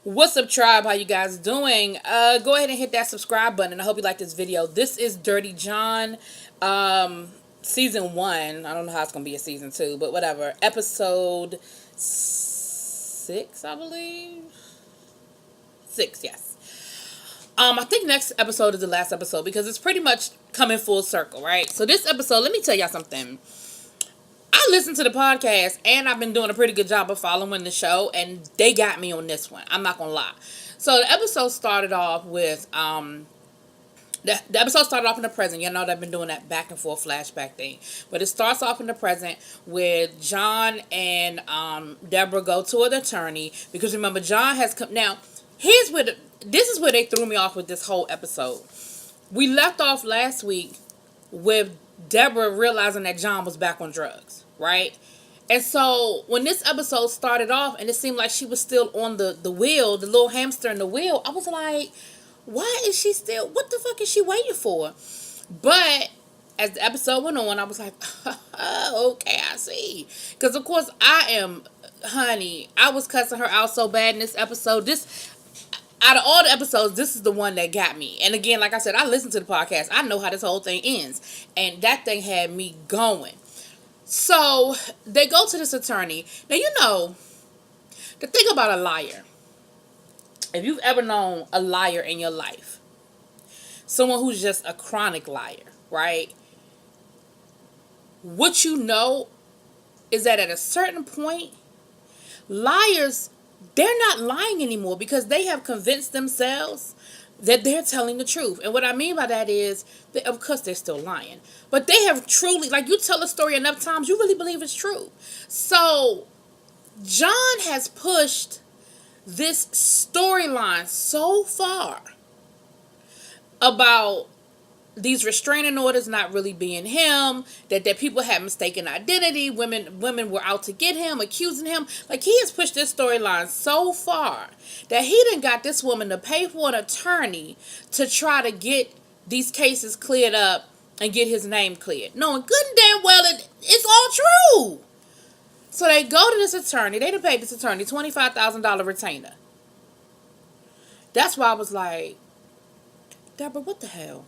What's up, tribe? How you guys doing? Go ahead and hit that subscribe button, and I hope you like this video. This is Dirty John, season 1. I don't know how it's gonna be a season 2, but whatever. Episode 6, I believe. 6, yes. I think next episode is the last episode because it's pretty much coming full circle, right? So this episode, let me tell y'all something. I listened to the podcast and I've been doing a pretty good job of following the show, and they got me on this one. I'm not gonna lie. So the episode started off with the episode started off in the present. You know they've been doing that back and forth flashback thing, but it starts off in the present with John and Deborah go to an attorney because remember John has come. Now this is where they threw me off with this whole episode. We left off last week with Deborah realizing that John was back on drugs, right? And so when this episode started off and it seemed like she was still on the wheel, the little hamster in the wheel, I was like, why is she still, what the fuck is she waiting for? But as the episode went on, I was like, okay, I see. Because of course honey, I was cussing her out so bad in this episode. Out of all the episodes, this is the one that got me. And again, like I said, I listened to the podcast. I know how this whole thing ends. And that thing had me going. So, they go to this attorney. Now, you know, the thing about a liar, if you've ever known a liar in your life, someone who's just a chronic liar, right? What you know is that at a certain point, liars, they're not lying anymore because they have convinced themselves that they're telling the truth. And what I mean by that is, of course, they're still lying. But they have truly, like you tell a story enough times, you really believe it's true. So, John has pushed this storyline so far about these restraining orders not really being him, that people had mistaken identity, women were out to get him, accusing him. Like, he has pushed this storyline so far that he done got this woman to pay for an attorney to try to get these cases cleared up and get his name cleared, knowing good and damn well it's all true. So they go to this attorney. They done paid this attorney $25,000 retainer. That's why I was like, Deborah, what the hell?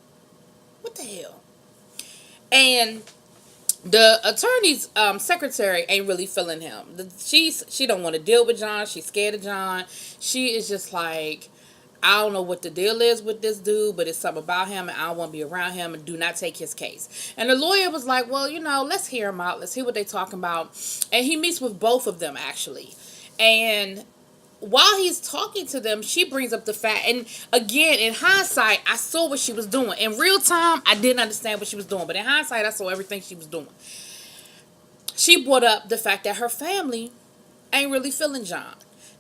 What the hell? And the attorney's secretary ain't really feeling him. She don't want to deal with John. She's scared of John. She is just like, I don't know what the deal is with this dude, but it's something about him, and I don't want to be around him, and do not take his case. And the lawyer was like, well, let's hear him out. Let's hear what they're talking about. And he meets with both of them, actually. And while he's talking to them, she brings up the fact, and again, in hindsight, I saw what she was doing. In real time, I didn't understand what she was doing, but in hindsight, I saw everything she was doing. She brought up the fact that her family ain't really feeling John,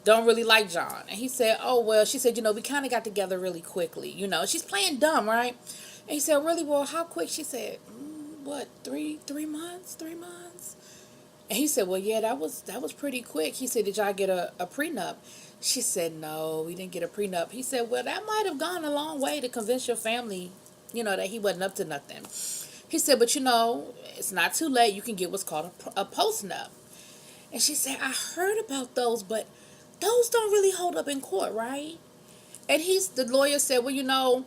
don't really like John. And he said, oh, well, she said, we kind of got together really quickly. She's playing dumb, right? And he said, really? Well, how quick? She said, what, three months? 3 months? And he said, well, yeah, that was pretty quick. He said, did y'all get a prenup? She said, no, we didn't get a prenup. He said, well, that might have gone a long way to convince your family, that he wasn't up to nothing. He said, but it's not too late. You can get what's called a postnup. And she said, I heard about those, but those don't really hold up in court, right? And the lawyer said, well,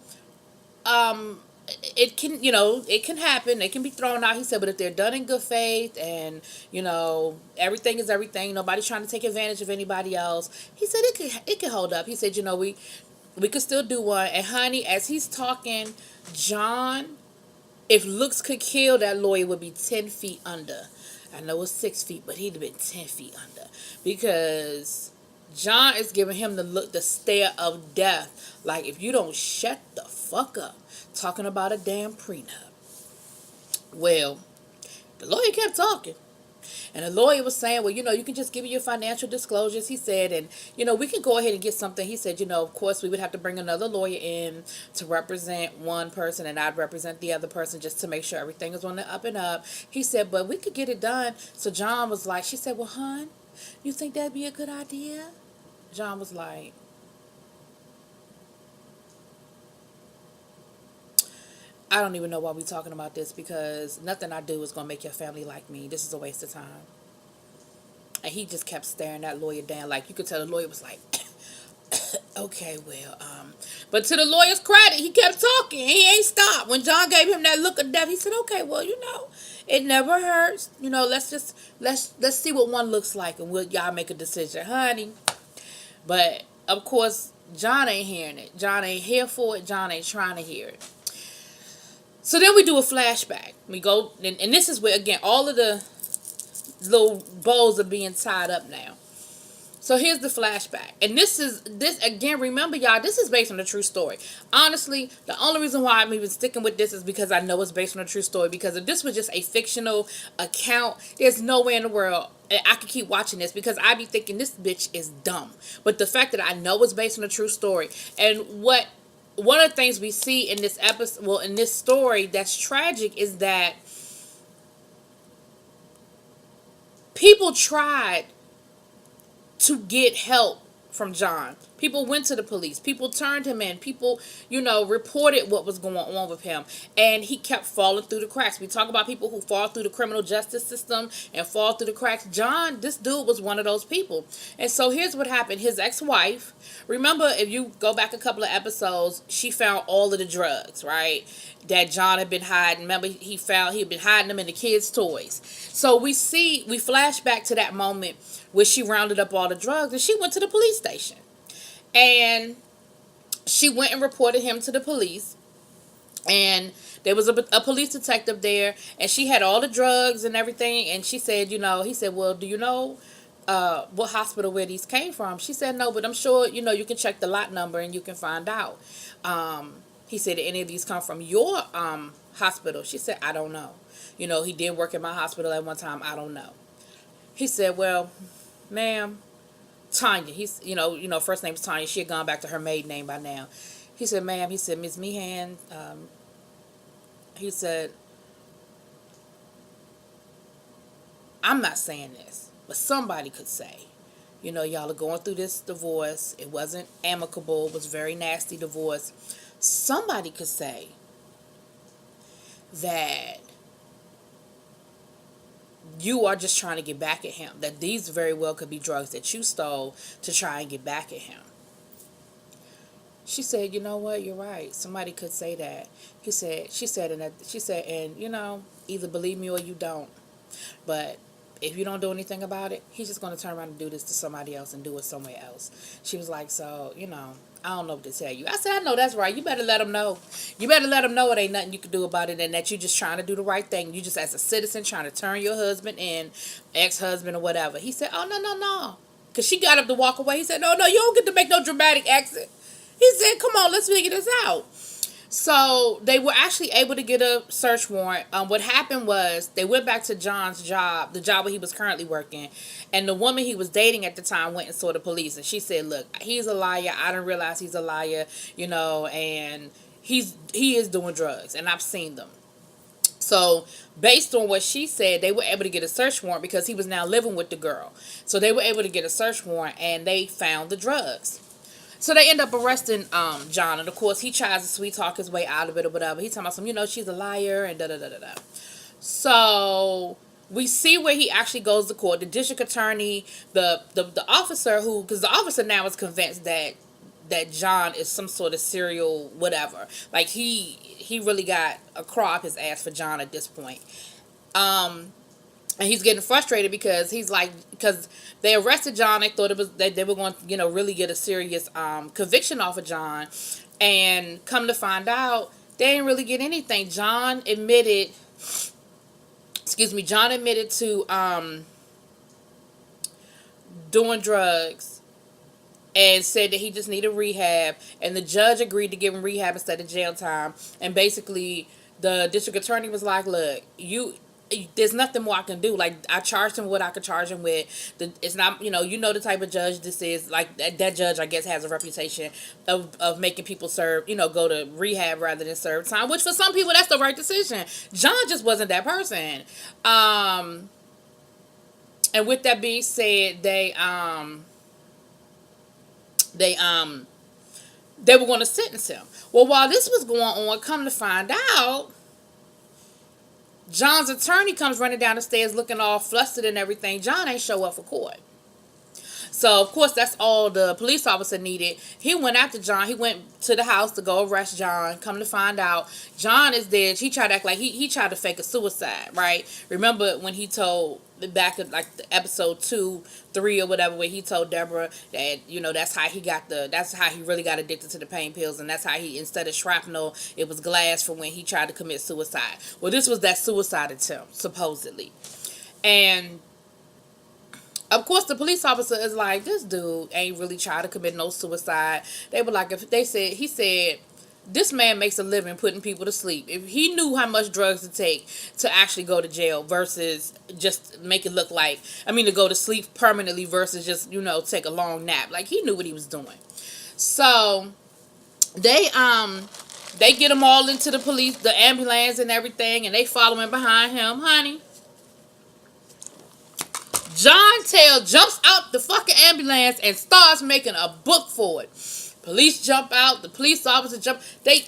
it can happen. They can be thrown out. He said, but if they're done in good faith and, everything is everything, nobody's trying to take advantage of anybody else. He said it could hold up. He said, we could still do one. And honey, as he's talking, John, if looks could kill, that lawyer would be 10 feet under. I know it's 6 feet, but he'd have been 10 feet under. Because John is giving him the stare of death. Like, if you don't shut the fuck up talking about a damn prenup. Well, the lawyer kept talking. And the lawyer was saying, well, you can just give me your financial disclosures, he said, and, we can go ahead and get something. He said, of course, we would have to bring another lawyer in to represent one person, and I'd represent the other person just to make sure everything is on the up and up. He said, but we could get it done. So John was like, she said, well, hon, you think that'd be a good idea? John was like, I don't even know why we're talking about this because nothing I do is going to make your family like me. This is a waste of time. And he just kept staring that lawyer down. Like, you could tell the lawyer was like, Okay, well, but to the lawyer's credit, he kept talking. He ain't stopped. When John gave him that look of death, he said, "Okay, well, it never hurts. Let's see what one looks like, and we'll y'all make a decision, honey." But of course, John ain't hearing it. John ain't here for it. John ain't trying to hear it. So then we do a flashback. We go, and this is where again all of the little bows are being tied up now. So here's the flashback. And this again, remember y'all, this is based on a true story. Honestly, the only reason why I'm even sticking with this is because I know it's based on a true story. Because if this was just a fictional account, there's no way in the world I could keep watching this, because I'd be thinking this bitch is dumb. But the fact that I know it's based on a true story, and one of the things we see in this episode, well, in this story that's tragic, is that people tried to get help from John. People went to the police. People turned him in. People, reported what was going on with him. And he kept falling through the cracks. We talk about people who fall through the criminal justice system and fall through the cracks. John, this dude was one of those people. And so here's what happened. His ex-wife, remember, if you go back a couple of episodes, she found all of the drugs, right? That John had been hiding. Remember, he'd been hiding them in the kids' toys. So we flash back to that moment where she rounded up all the drugs, and she went to the police station. And she went and reported him to the police. And there was a police detective there, and she had all the drugs and everything. And she said, he said, well, do you know what hospital where these came from? She said, no, but I'm sure, you can check the lot number and you can find out. He said, did any of these come from your hospital? She said, I don't know. He did work in my hospital at one time. I don't know. He said, well, ma'am, Tanya. He's, first name's Tanya. She had gone back to her maiden name by now. He said, ma'am, he said, Ms. Meehan, he said, I'm not saying this, but somebody could say, y'all are going through this divorce. It wasn't amicable. It was a very nasty divorce. Somebody could say that you are just trying to get back at him, that these very well could be drugs that you stole to try and get back at him. She said, you know what, you're right. Somebody could say that. She said, either believe me or you don't. But if you don't do anything about it, he's just going to turn around and do this to somebody else and do it somewhere else. She was like, so, I don't know what to tell you. I said, I know that's right. You better let him know. You better let him know it ain't nothing you can do about it, and that you're just trying to do the right thing. You just, as a citizen, trying to turn your husband in, ex-husband or whatever. He said, oh, no. Because she got up to walk away. He said, no, you don't get to make no dramatic exit. He said, come on, let's figure this out. So they were actually able to get a search warrant. What happened was they went back to John's job, the job where he was currently working, and the woman he was dating at the time went and saw the police, and she said, look, he's a liar. I didn't realize he's a liar, and he is doing drugs, and I've seen them. So based on what she said, they were able to get a search warrant because he was now living with the girl. So they were able to get a search warrant, and they found the drugs. So they end up arresting John, and of course he tries to sweet talk his way out of it or whatever. He's talking about some, she's a liar and da-da-da-da-da. So we see where he actually goes to court. The district attorney, the officer because the officer now is convinced that John is some sort of serial whatever. Like he really got a craw up his ass for John at this point. And he's getting frustrated because because they arrested John. They thought they were going to, really get a serious conviction off of John. And come to find out, they didn't really get anything. John admitted to doing drugs and said that he just needed rehab. And the judge agreed to give him rehab instead of jail time. And basically, the district attorney was like, look, there's nothing more I can do. Like, I charged him what I could charge him with. It's not, the type of judge this is. Like, that judge, I guess, has a reputation of making people serve, go to rehab rather than serve time, which for some people, that's the right decision. John just wasn't that person. And with that being said, they were going to sentence him. Well, while this was going on, come to find out, John's attorney comes running down the stairs looking all flustered and everything. John ain't show up for court. So of course that's all the police officer needed. He went after John. He went to the house to go arrest John. Come to find out, John is dead. He tried to act like he tried to fake a suicide, right? Remember when he told back in like the episode 2, 3 or whatever, where he told Deborah that that's how he really got addicted to the pain pills, and that's how he, instead of shrapnel, it was glass for when he tried to commit suicide. Well, this was that suicide attempt supposedly, and of course, the police officer is like, this dude ain't really trying to commit no suicide. They were like, he said, this man makes a living putting people to sleep. If he knew how much drugs to take to actually go to jail versus just make it look like, to go to sleep permanently versus just, take a long nap. Like, he knew what he was doing. So, they get him all into the ambulance and everything, and they following behind him, honey. John Tell jumps out the fucking ambulance and starts making a book for it. Police jump out. The police officer jump. They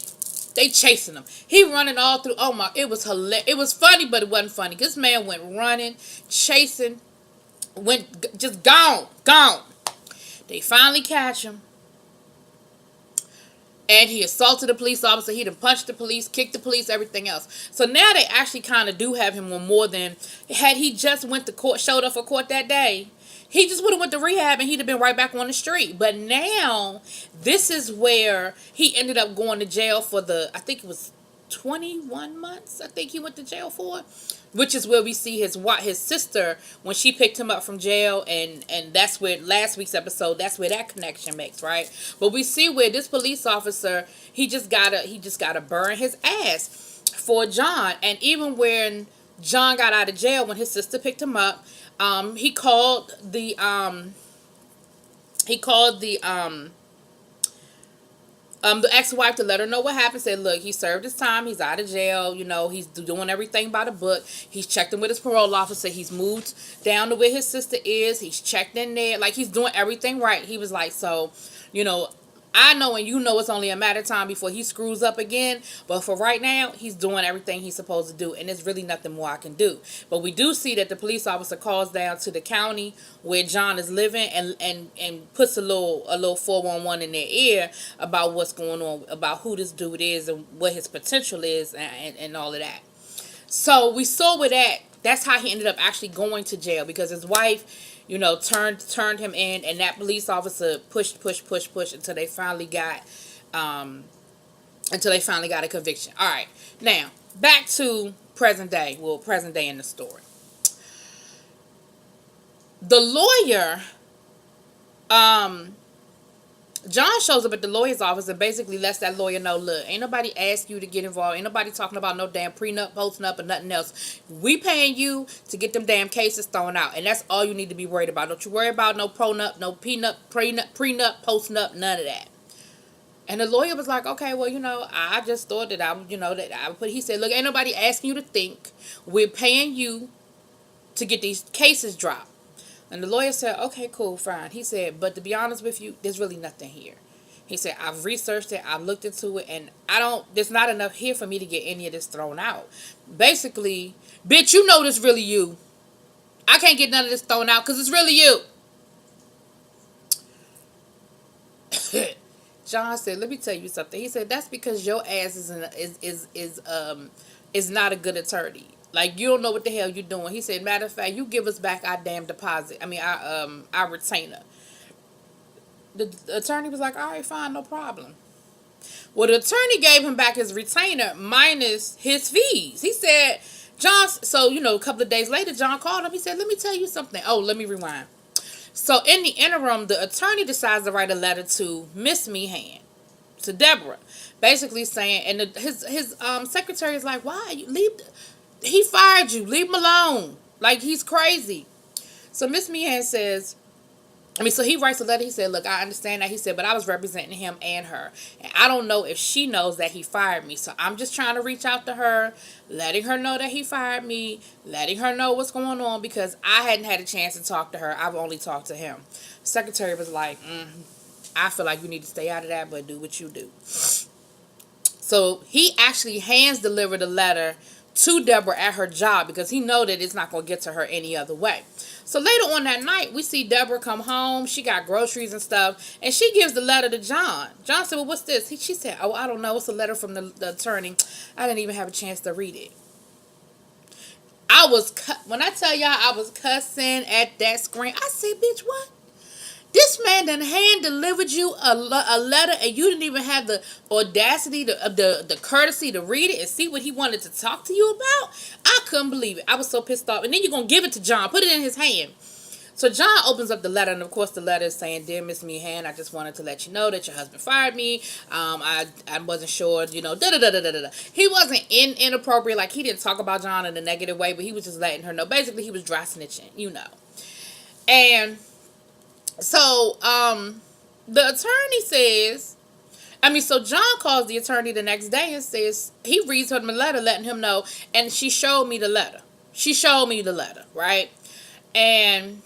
chasing him. He running all through. Oh my! It was hilarious. It was funny, but it wasn't funny. This man went running, chasing, went just gone. They finally catch him. And he assaulted a police officer. He done punched the police, kicked the police, everything else. So now they actually kind of do have him on more than, had he just went to court, showed up for court that day, he just would have went to rehab and he'd have been right back on the street. But now, this is where he ended up going to jail for I think it was 21 months, I think he went to jail for, which is where we see his sister when she picked him up from jail, and that's where last week's episode, that's where that connection makes, right? But we see where this police officer, he just gotta burn his ass for John. And even when John got out of jail, when his sister picked him up, he called the ex-wife to let her know what happened. Said, look, he served his time. He's out of jail. He's doing everything by the book. He's checked in with his parole officer. He's moved down to where his sister is. He's checked in there. Like, he's doing everything right. He was like, so, I know and it's only a matter of time before he screws up again. But for right now, he's doing everything he's supposed to do. And there's really nothing more I can do. But we do see that the police officer calls down to the county where John is living and puts a little 411 in their ear about what's going on, about who this dude is and what his potential is and all of that. So we saw with that's how he ended up actually going to jail, because his wife, turned him in, and that police officer pushed until they finally got a conviction. All right, now back to present day in the story. The lawyer, John shows up at the lawyer's office and basically lets that lawyer know, look, ain't nobody asked you to get involved. Ain't nobody talking about no damn prenup, postnup, or nothing else. We paying you to get them damn cases thrown out. And that's all you need to be worried about. Don't you worry about no pronup, no prenup, postnup, none of that. And the lawyer was like, okay, well, I just thought that I would put, he said, look, ain't nobody asking you to think. We're paying you to get these cases dropped. And the lawyer said, okay, cool, fine. He said, but to be honest with you, there's really nothing here. He said, I've researched it, I've looked into it, and there's not enough here for me to get any of this thrown out. Basically, bitch, this really you. I can't get none of this thrown out because it's really you. John said, let me tell you something. He said, that's because your ass is not a good attorney. Like, you don't know what the hell you're doing. He said, matter of fact, you give us back our damn deposit. Our retainer. The attorney was like, all right, fine, no problem. Well, the attorney gave him back his retainer minus his fees. He said, a couple of days later, John called him. He said, let me tell you something. Oh, let me rewind. So, in the interim, the attorney decides to write a letter to Miss Meehan, to Deborah, basically saying, and his secretary is like, why? He fired you. Leave him alone. Like, he's crazy. So Miss Meehan says, so he writes a letter. He said, look, I understand that. He said, but I was representing him and her. And I don't know if she knows that he fired me. So I'm just trying to reach out to her, letting her know that he fired me, letting her know what's going on, because I hadn't had a chance to talk to her. I've only talked to him. Secretary was like, I feel like you need to stay out of that, but do what you do. So he actually hand-delivered a letter to Deborah at her job, because he know that it's not going to get to her any other way. So later on that night, we see Deborah come home. She got groceries and stuff, and she gives the letter to John. John said, well, what's this? She said, oh, I don't know. It's a letter from the attorney. I didn't even have a chance to read it. When I tell y'all I was cussing at that screen, I said, bitch, what? This man done hand delivered you a letter, and you didn't even have the audacity, the courtesy to read it and see what he wanted to talk to you about? I couldn't believe it. I was so pissed off. And then you're going to give it to John. Put it in his hand. So John opens up the letter, and of course the letter is saying, dear Miss Meehan, I just wanted to let you know that your husband fired me. I wasn't sure, da-da-da-da-da-da. He wasn't inappropriate. Like, he didn't talk about John in a negative way, but he was just letting her know. Basically, he was dry snitching, And so, the attorney says, so John calls the attorney the next day and says, he reads her the letter, letting him know, and she showed me the letter. Right? And,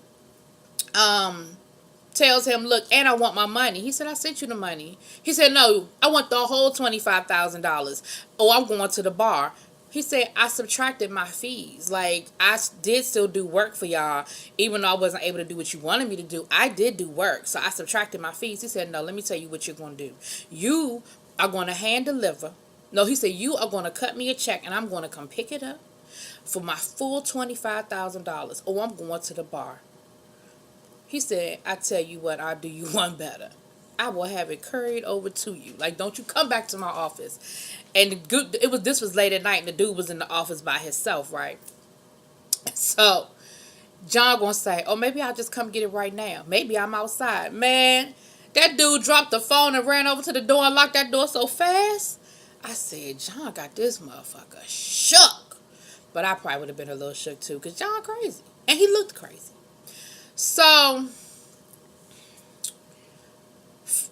tells him, look, and I want my money. He said, I sent you the money. He said, no, I want the whole $25,000. Oh, I'm going to the bar. He said, I subtracted my fees. Like, I did still do work for y'all, even though I wasn't able to do what you wanted me to do. I did do work, so I subtracted my fees. He said, no, let me tell you what you're going to do. You are going to hand deliver. No, he said, you are going to cut me a check, and I'm going to come pick it up for my full $25,000. Oh, I'm going to the bar. He said, I tell you what, I'll do you one better. I will have it couried over to you. Like, don't you come back to my office. And this was late at night, and the dude was in the office by himself, right? So John gonna say, oh, maybe I'll just come get it right now. Maybe I'm outside. Man, that dude dropped the phone and ran over to the door and locked that door so fast. I said, John got this motherfucker shook. But I probably would have been a little shook too, because John crazy. And he looked crazy. So,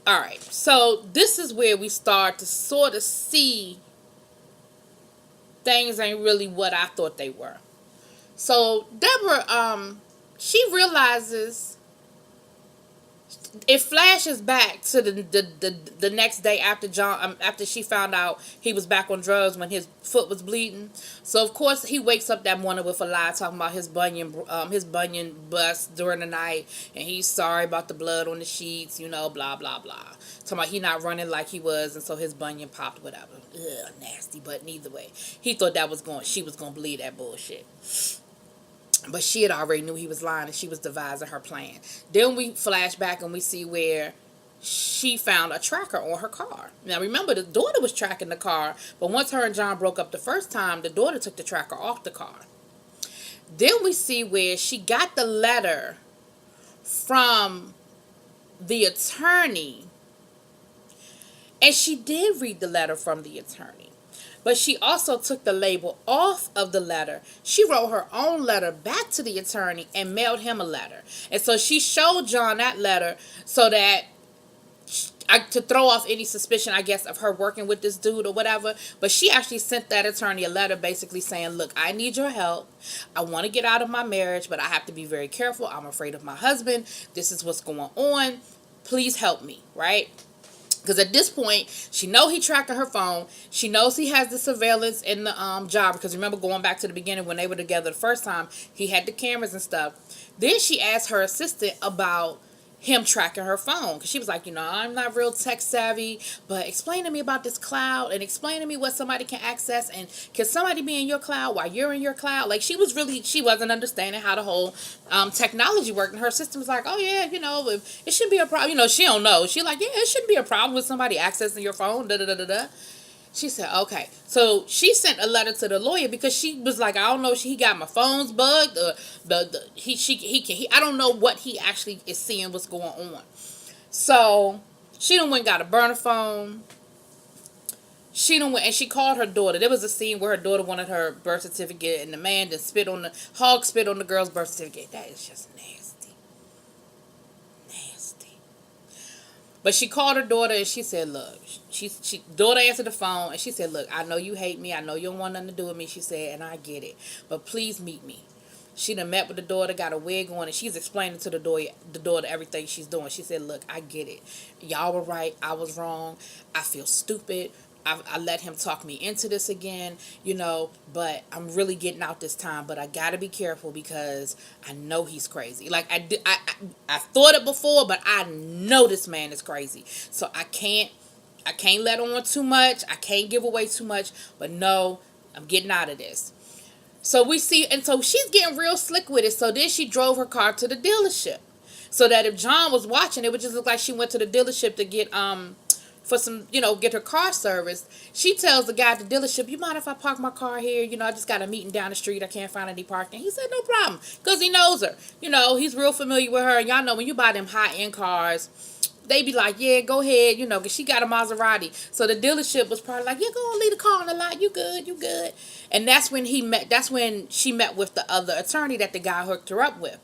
all right. So this is where we start to sort of see things ain't really what I thought they were. So Deborah, she realizes, it flashes back to the next day after after she found out he was back on drugs when his foot was bleeding. So of course he wakes up that morning with a lie talking about his bunion bust during the night, and he's sorry about the blood on the sheets, blah blah blah. Talking about he not running like he was, and so his bunion popped, whatever. Ugh, nasty. But neither way, he thought she was gonna bleed that bullshit. But she had already knew he was lying, and she was devising her plan. Then we flash back and we see where she found a tracker on her car. Now remember, the daughter was tracking the car, but once her and John broke up the first time, the daughter took the tracker off the car. Then we see where she got the letter from the attorney, and she did read the letter from the attorney. But she also took the label off of the letter. She wrote her own letter back to the attorney and mailed him a letter. And so she showed John that letter so that to throw off any suspicion, I guess, of her working with this dude or whatever. But she actually sent that attorney a letter basically saying, look, I need your help. I want to get out of my marriage, but I have to be very careful. I'm afraid of my husband. This is what's going on. Please help me, right? Because at this point, she knows he tracking her phone. She knows he has the surveillance in the job. Because remember, going back to the beginning when they were together the first time, he had the cameras and stuff. Then she asked her assistant about him tracking her phone, because she was like, I'm not real tech savvy, but explain to me about this cloud, and explain to me what somebody can access, and can somebody be in your cloud while you're in your cloud? Like, she wasn't understanding how the whole technology worked, and her system was like, oh yeah, it shouldn't be a problem. She don't know. She like, yeah, it shouldn't be a problem with somebody accessing your phone. Da da da da da. She said, okay. So she sent a letter to the lawyer because she was like, I don't know, he got my phone's bugged. I don't know what he actually is seeing, what's going on. So she done went and got a burner phone. She done went and she called her daughter. There was a scene where her daughter wanted her birth certificate, and the man that spit on the girl's birth certificate. That is just nasty. But she called her daughter and she said, look, daughter answered the phone and she said, look, I know you hate me. I know you don't want nothing to do with me. She said, and I get it, but please meet me. She done met with the daughter, got a wig on, and she's explaining to the daughter everything she's doing. She said, look, I get it. Y'all were right. I was wrong. I feel stupid. I let him talk me into this again, but I'm really getting out this time. But I got to be careful because I know he's crazy. Like, I thought it before, but I know this man is crazy. So I can't let on too much. I can't give away too much. But no, I'm getting out of this. So we see, and so she's getting real slick with it. So then she drove her car to the dealership, so that if John was watching, it would just look like she went to the dealership to get for some, get her car serviced. She tells the guy at the dealership, "You mind if I park my car here? I just got a meeting down the street. I can't find any parking." He said, "No problem," because he knows her. He's real familiar with her. And y'all know when you buy them high-end cars, they be like, "Yeah, go ahead," because she got a Maserati. So the dealership was probably like, "Yeah, go on, leave the car on the lot. You good, you good." And that's when she met with the other attorney that the guy hooked her up with.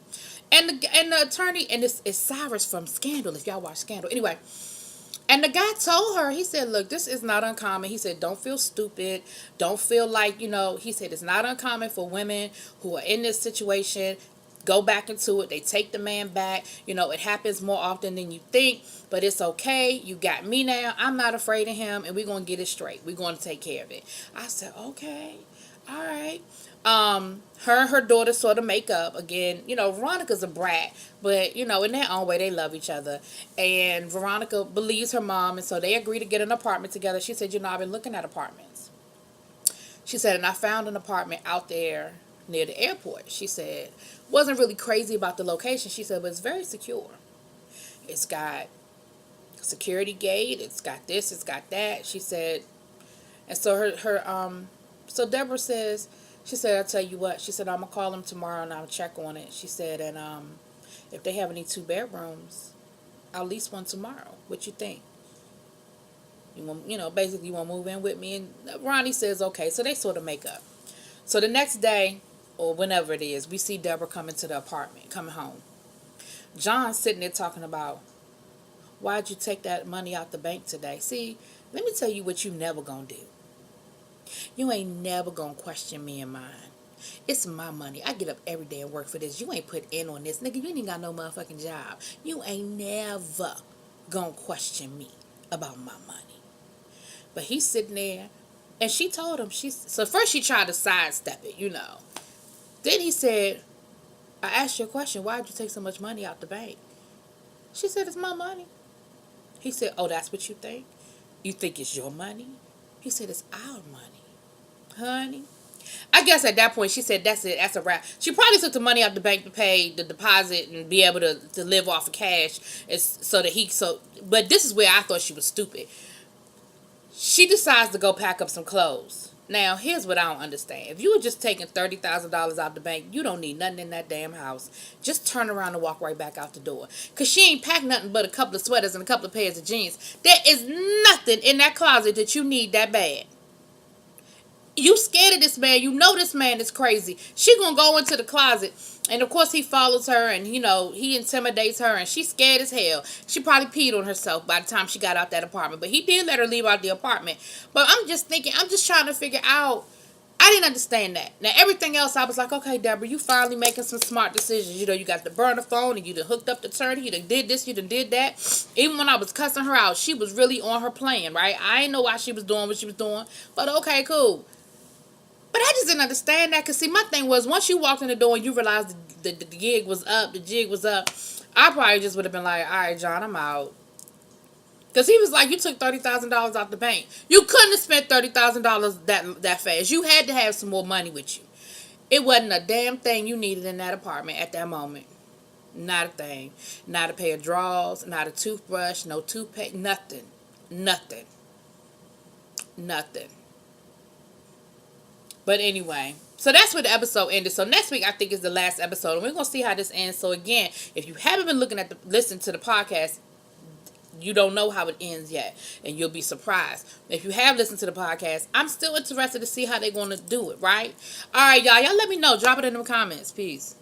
And the attorney, and it's Cyrus from Scandal, if y'all watch Scandal. Anyway, and the guy told her, he said, "Look, this is not uncommon." He said, "Don't feel stupid. Don't feel like, he said, it's not uncommon for women who are in this situation, go back into it. They take the man back. It happens more often than you think, but it's okay. You got me now. I'm not afraid of him, and we're going to get it straight. We're going to take care of it." I said, "Okay. All right." Her and her daughter sort of make up again. Veronica's a brat, but in their own way they love each other. And Veronica believes her mom, and so they agree to get an apartment together. She said, "I've been looking at apartments." She said, "And I found an apartment out there near the airport." She said, "Wasn't really crazy about the location." She said, "But it's very secure. It's got a security gate. It's got this. It's got that." She said, and so so Deborah says, she said, "I'll tell you what." She said, "I'm going to call them tomorrow and I'll check on it." She said, "And if they have any 2 bedrooms, I'll lease one tomorrow. What you think? You want, basically you want to move in with me?" And Ronnie says, "Okay." So they sort of make up. So the next day, or whenever it is, we see Deborah coming to the apartment, coming home. John's sitting there talking about, "Why'd you take that money out the bank today?" See, let me tell you what you never gonna do. You ain't never gonna question me and mine. It's my money. I get up every day and work for this. You ain't put in on this. Nigga, you ain't got no motherfucking job. You ain't never gonna question me about my money. But he's sitting there, and she told him, so first she tried to sidestep it, Then he said, "I asked you a question. Why'd you take so much money out the bank?" She said, "It's my money." He said, "Oh, that's what you think? You think it's your money?" He said, "It's our money. Honey." I guess at that point she said, "That's it. That's a wrap." She probably took the money out the bank to pay the deposit and be able to live off of cash. But this is where I thought she was stupid. She decides to go pack up some clothes. Now, here's what I don't understand. If you were just taking $30,000 out the bank, you don't need nothing in that damn house. Just turn around and walk right back out the door. Because she ain't packed nothing but a couple of sweaters and a couple of pairs of jeans. There is nothing in that closet that you need that bad. You scared of this man. You know this man is crazy. She gonna go into the closet, and of course he follows her, and he intimidates her, and she's scared as hell. She probably peed on herself by the time she got out that apartment, but he did let her leave out the apartment. But I'm just trying to figure out. I didn't understand that. Now everything else, I was like, "Okay, Deborah, you finally making some smart decisions. You got the burner phone, and you done hooked up the turner. You done did this. You done did that." Even when I was cussing her out, she was really on her plan, right? I didn't know why she was doing what she was doing, but okay, cool. But I just didn't understand that. Because, see, my thing was, once you walked in the door and you realized the gig was up, I probably just would have been like, "All right, John, I'm out." Because he was like, "You took $30,000 out the bank. You couldn't have spent $30,000 that fast. You had to have some more money with you. It wasn't a damn thing you needed in that apartment at that moment. Not a thing. Not a pair of drawers, not a toothbrush, no toothpaste, nothing. Nothing. Nothing." But anyway, so that's where the episode ended. So next week, I think, is the last episode. And we're going to see how this ends. So again, if you haven't been listening to the podcast, you don't know how it ends yet. And you'll be surprised. If you have listened to the podcast, I'm still interested to see how they're going to do it, right? All right, y'all. Y'all let me know. Drop it in the comments. Peace.